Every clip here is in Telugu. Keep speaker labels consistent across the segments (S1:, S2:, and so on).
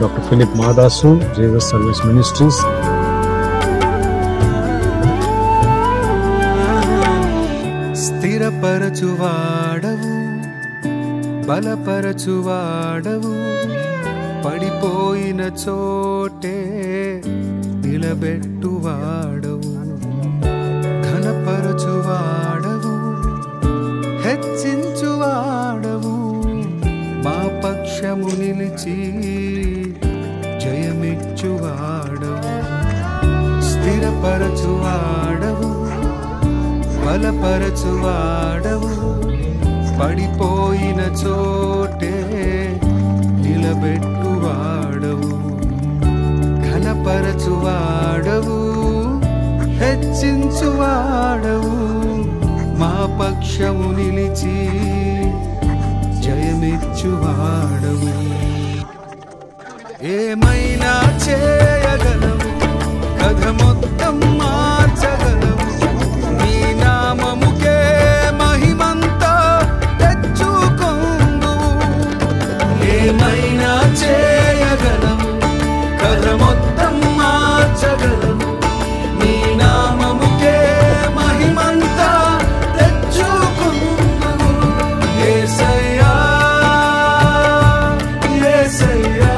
S1: Dr. Philip Madasu, Jesus Service Ministries.
S2: స్థిరపరచువాడవు, బలపరచువాడవు, పడిపోయిన చోటే నిలబెట్టువాడవు, ఘనపరచువాడవు, హెచ్చించువాడవు, మా పక్షము నిలిచి జయమిచ్చువాడవు. స్థిరపరచువాడవు, బలపరచువాడవు, పడిపోయిన చోటే నిలబెట్టువాడవు, ఘనపరచువాడవు, హెచ్చించువాడవు, మా పక్షము నిలిచి జయమిచ్చువాడవు. ఏమైనా చేయగలవు, కథ మొత్తం మార్చగలవు, నీ నామముకే మహిమంతా తెచ్చుకొందు. ఏమైనా చేయగలవు, కథ మొత్తం మార్చగలవు, నీ నామముకే మహిమంతా తెచ్చుకొందు. యేసయ్యా, యేసయ్యా,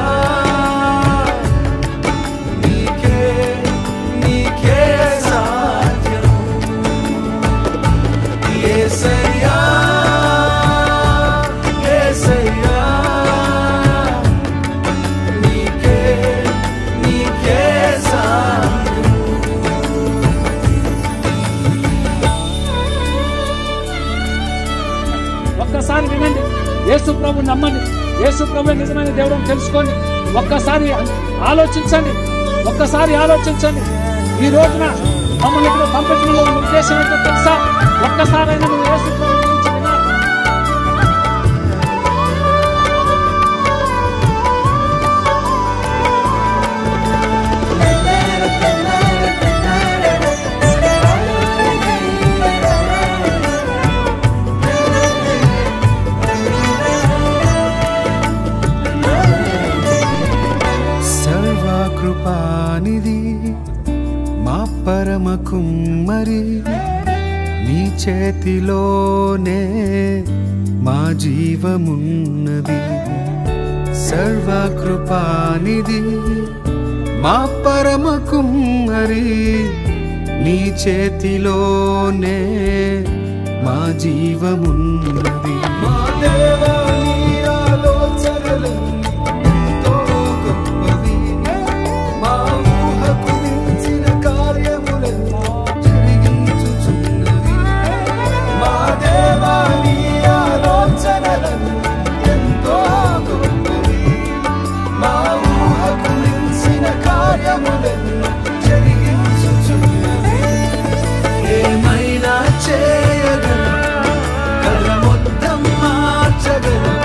S2: నీకే నీకే సాధ్యం. యేసయ్యా, యేసయ్యా, నీకే నీకే సాధ్యం.
S3: ఒక్కసారి వినండి, యేసు ప్రభు నమ్మండి, యేసు ప్రభు నిజమైన దేవుడు తెలుసుకోండి. ఒక్కసారి ఆలోచించండి, ఒక్కసారి ఆలోచించండి. ఈ రోజున మమ్మల్ని ఇక్కడ పంపించడంలో ఉద్దేశం ఏంటో తెలుసా? ఒక్కసారైనా నువ్వు యేసు ప్రభు గురించి వినాలి.
S2: సర్వకృపానిధి మా పరమ కుమ్మరి, నీ చేతిలోనే మా జీవమున్నది. సర్వకృపానిధి మా పరమ కుమ్మరి, నీ చేతిలోనే మా జీవమున్నది. మా దేవా, నీ ఆలోచనలెంతో గొప్పవి, మా ఊహకు మించిన కార్యములెన్నో జరిగించుచున్నవి. మా దేవా, నీ ఆలోచనలెంతో గొప్పవి, మా ఊహకు మించిన కార్యములెన్నో జరిగించుచున్నవి. ఏమైనా చేయగలవు, కథ మొత్తం మార్చగలవు,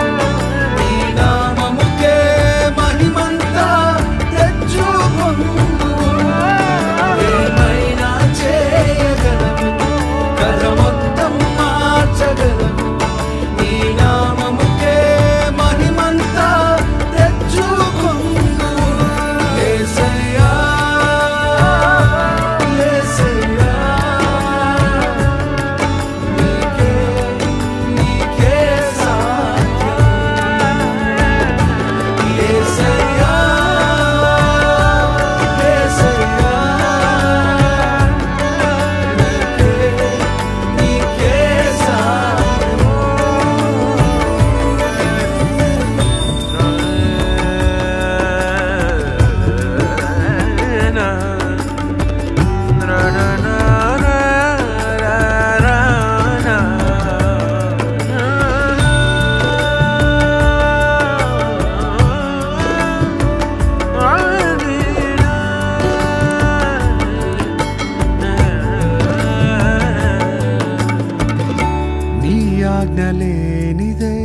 S2: ఆజ్ఞ లేనిదే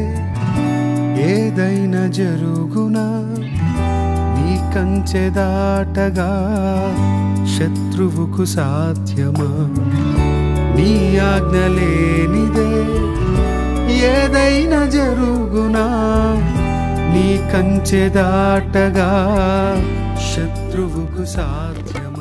S2: ఏదైనా జరుగునా నీ కంచె దాటగా శత్రువుకు సాధ్యమా నీ ఆజ్ఞ లేనిదే ఏదైనా జరుగునా నీ కంచె దాటగా శత్రువుకు సాధ్యమా